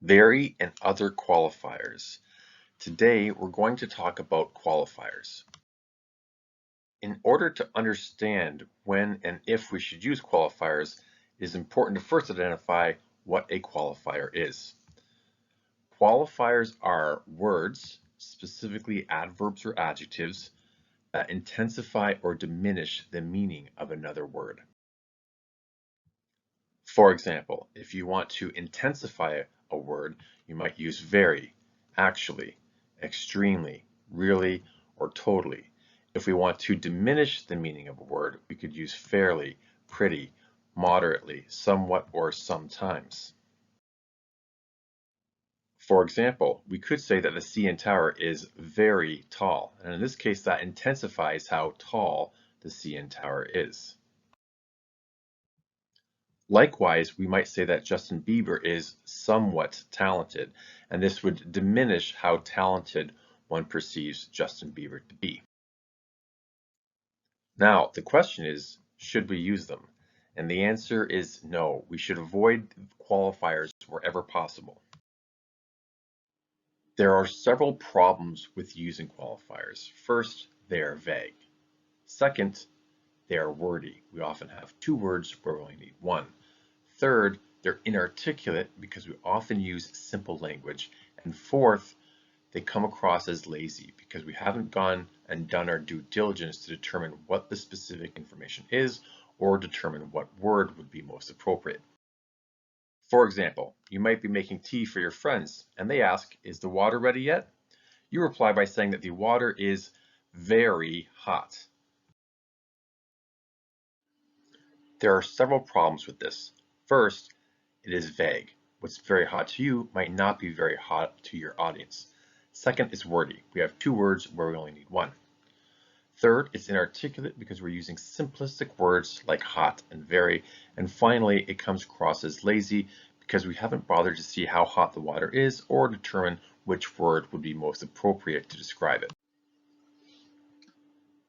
Very and other qualifiers. Today, we're going to talk about qualifiers. In order to understand when and if we should use qualifiers, it is important to first identify what a qualifier is. Qualifiers are words, specifically adverbs or adjectives, that intensify or diminish the meaning of another word. For example, if you want to intensify a word, you might use very, actually, extremely, really, or totally. If we want to diminish the meaning of a word, we could use fairly, pretty, moderately, somewhat, or sometimes. For example, we could say that the CN Tower is very tall, and in this case that intensifies how tall the CN Tower is. Likewise, we might say that Justin Bieber is somewhat talented, and this would diminish how talented one perceives Justin Bieber to be. Now, the question is, should we use them? And the answer is no. We should avoid qualifiers wherever possible. There are several problems with using qualifiers. First, they are vague. Second, they are wordy. We often have two words where we only need one. Third, they're inarticulate because we often use simple language. And fourth, they come across as lazy because we haven't gone and done our due diligence to determine what the specific information is or determine what word would be most appropriate. For example, you might be making tea for your friends and they ask, "Is the water ready yet?" You reply by saying that the water is very hot. There are several problems with this. First, it is vague. What's very hot to you might not be very hot to your audience. Second, it's wordy. We have two words where we only need one. Third, it's inarticulate because we're using simplistic words like hot and very. And finally, it comes across as lazy because we haven't bothered to see how hot the water is or determine which word would be most appropriate to describe it.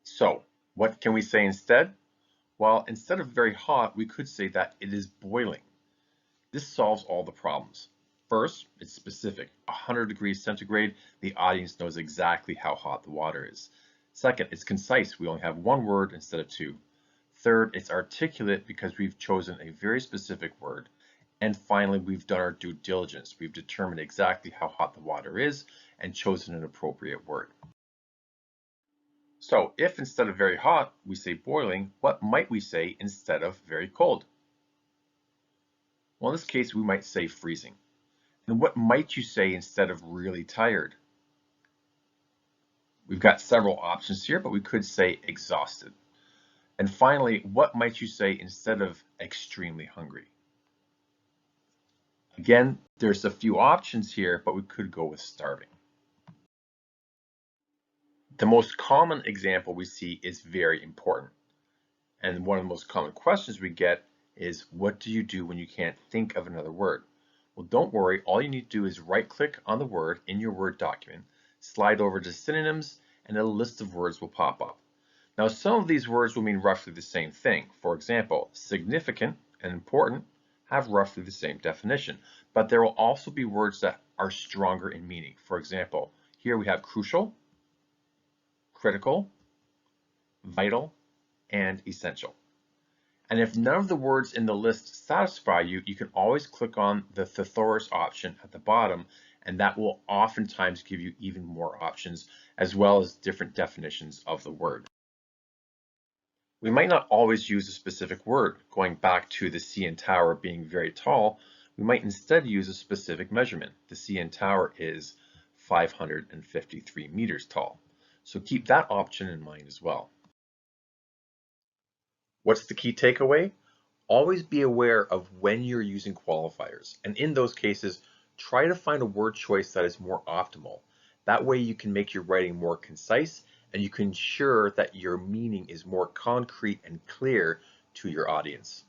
So, what can we say instead? Well, instead of very hot, we could say that it is boiling. This solves all the problems. First, it's specific. 100 degrees centigrade, the audience knows exactly how hot the water is. Second, it's concise. We only have one word instead of two. Third, it's articulate because we've chosen a very specific word. And finally, we've done our due diligence. We've determined exactly how hot the water is and chosen an appropriate word. So if instead of very hot, we say boiling, what might we say instead of very cold? Well, in this case, we might say freezing. And what might you say instead of really tired? We've got several options here, but we could say exhausted. And finally, what might you say instead of extremely hungry? Again, there's a few options here, but we could go with starving. The most common example we see is very important. And one of the most common questions we get is, what do you do when you can't think of another word? Well, don't worry. All you need to do is right-click on the word in your Word document, slide over to Synonyms, and a list of words will pop up. Now, some of these words will mean roughly the same thing. For example, significant and important have roughly the same definition, but there will also be words that are stronger in meaning. For example, here we have crucial, critical, vital, and essential. And if none of the words in the list satisfy you, you can always click on the thesaurus option at the bottom, and that will oftentimes give you even more options, as well as different definitions of the word. We might not always use a specific word. Going back to the CN Tower being very tall, we might instead use a specific measurement. The CN Tower is 553 meters tall. So keep that option in mind as well. What's the key takeaway? Always be aware of when you're using qualifiers, and in those cases, try to find a word choice that is more optimal. That way you can make your writing more concise and you can ensure that your meaning is more concrete and clear to your audience.